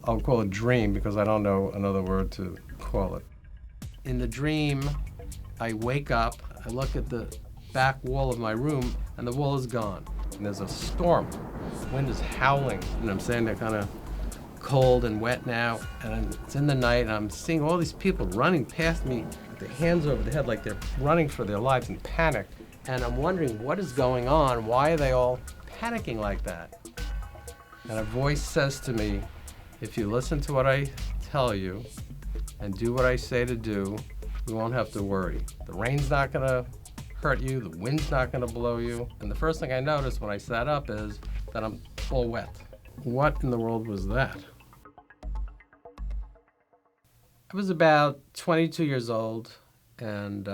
I'll call it dream because I don't know another word to call it. In the dream, I wake up, I look at the back wall of my room, and the wall is gone. And there's a storm. The wind is howling, and I'm saying they're kind of cold and wet now, and it's in the night, and I'm seeing all these people running past me with their hands over their head like they're running for their lives in panic. And I'm wondering what is going on? Why are they all panicking like that? And a voice says to me, if you listen to what I tell you and do what I say to do, you won't have to worry. The rain's not gonna hurt you, the wind's not gonna blow you. And the first thing I noticed when I sat up is that I'm all wet. What in the world was that? I was about 22 years old, and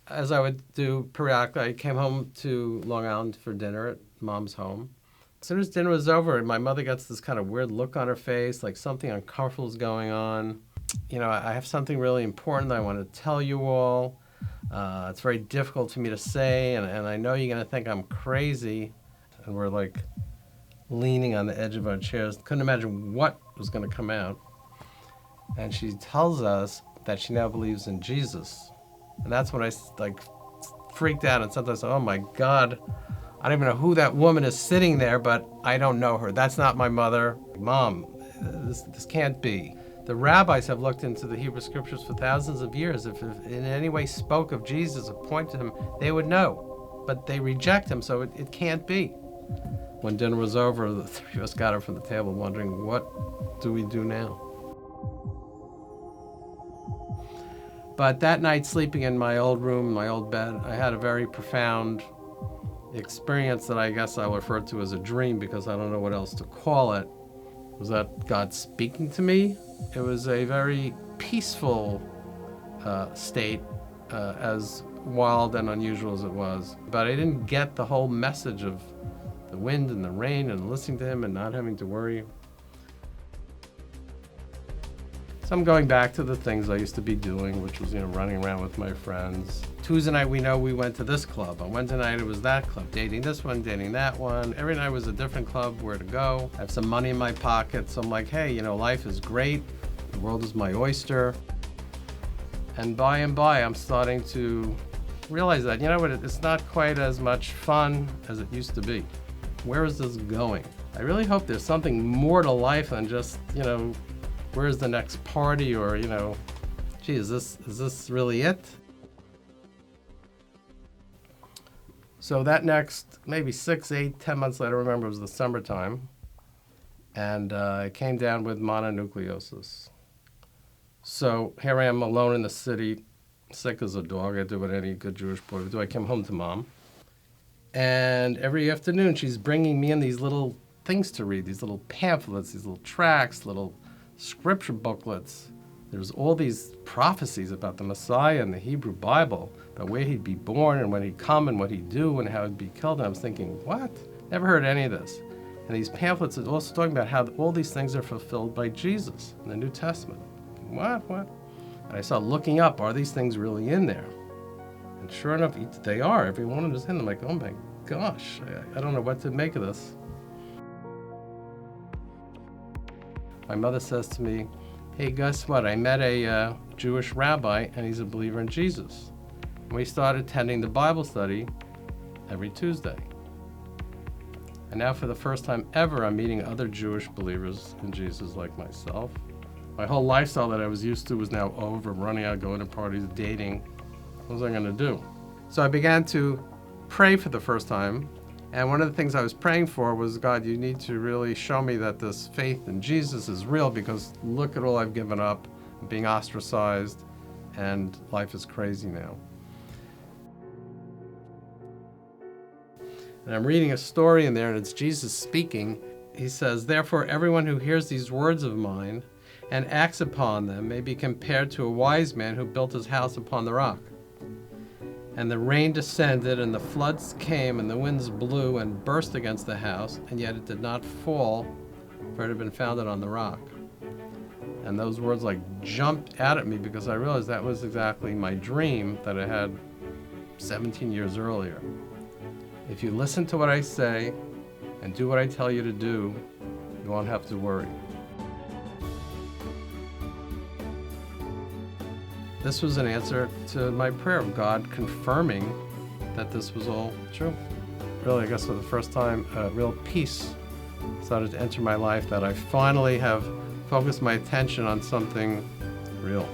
as I would do periodically, I came home to Long Island for dinner at Mom's home. As soon as dinner was over, my mother gets this kind of weird look on her face, like something uncomfortable is going on. You know, I have something really important that I want to tell you all. It's very difficult for me to say, and I know you're going to think I'm crazy. And we're like leaning on the edge of our chairs. Couldn't imagine what was going to come out. And she tells us that she now believes in Jesus. And that's when I freaked out and sometimes I said, oh my God, I don't even know who that woman is sitting there, but I don't know her. That's not my mother. Mom, this can't be. The rabbis have looked into the Hebrew scriptures for thousands of years. If in any way spoke of Jesus or pointed to him, they would know. But they reject him, so it can't be. When dinner was over, the three of us got up from the table wondering, what do we do now? But that night, sleeping in my old room, my old bed, I had a very profound experience that I guess I'll refer to as a dream because I don't know what else to call it. Was that God speaking to me? It was a very peaceful state, as wild and unusual as it was. But I didn't get the whole message of the wind and the rain and listening to him and not having to worry. So I'm going back to the things I used to be doing, which was, running around with my friends. Tuesday night, we went to this club. On Wednesday night, it was that club. Dating this one, dating that one. Every night was a different club, where to go. I have some money in my pocket, so I'm like, hey, life is great. The world is my oyster. And by and by, I'm starting to realize that, it's not quite as much fun as it used to be. Where is this going? I really hope there's something more to life than just, where's the next party or, gee, is this really it? So that next, maybe 6, 8, 10 months later, I remember it was the summertime, and I came down with mononucleosis. So here I am alone in the city, sick as a dog. I do what any good Jewish boy would do. I came home to Mom, and every afternoon she's bringing me in these little things to read, these little pamphlets, these little tracts, little scripture booklets. There's all these prophecies about the Messiah and the Hebrew Bible, about where he'd be born and when he'd come and what he'd do and how he'd be killed. And I was thinking, what? Never heard any of this. And these pamphlets are also talking about how all these things are fulfilled by Jesus in the New Testament. What? And I started looking up, are these things really in there? And sure enough, they are. Every one of them is in them. I'm like, oh my gosh, I don't know what to make of this. My mother says to me, hey, guess what? I met a Jewish rabbi, and he's a believer in Jesus. And we started attending the Bible study every Tuesday. And now for the first time ever, I'm meeting other Jewish believers in Jesus like myself. My whole lifestyle that I was used to was now over, running out, going to parties, dating. What was I going to do? So I began to pray for the first time. And one of the things I was praying for was, God, you need to really show me that this faith in Jesus is real, because look at all I've given up, I'm being ostracized, and life is crazy now. And I'm reading a story in there, and it's Jesus speaking. He says, therefore, everyone who hears these words of mine and acts upon them may be compared to a wise man who built his house upon the rock. And the rain descended, and the floods came, and the winds blew and burst against the house, and yet it did not fall, for it had been founded on the rock. And those words jumped out at me, because I realized that was exactly my dream that I had 17 years earlier. If you listen to what I say and do what I tell you to do, you won't have to worry. this was an answer to my prayer of God confirming that this was all true. Really, I guess for the first time, real peace started to enter my life, that I finally have focused my attention on something real.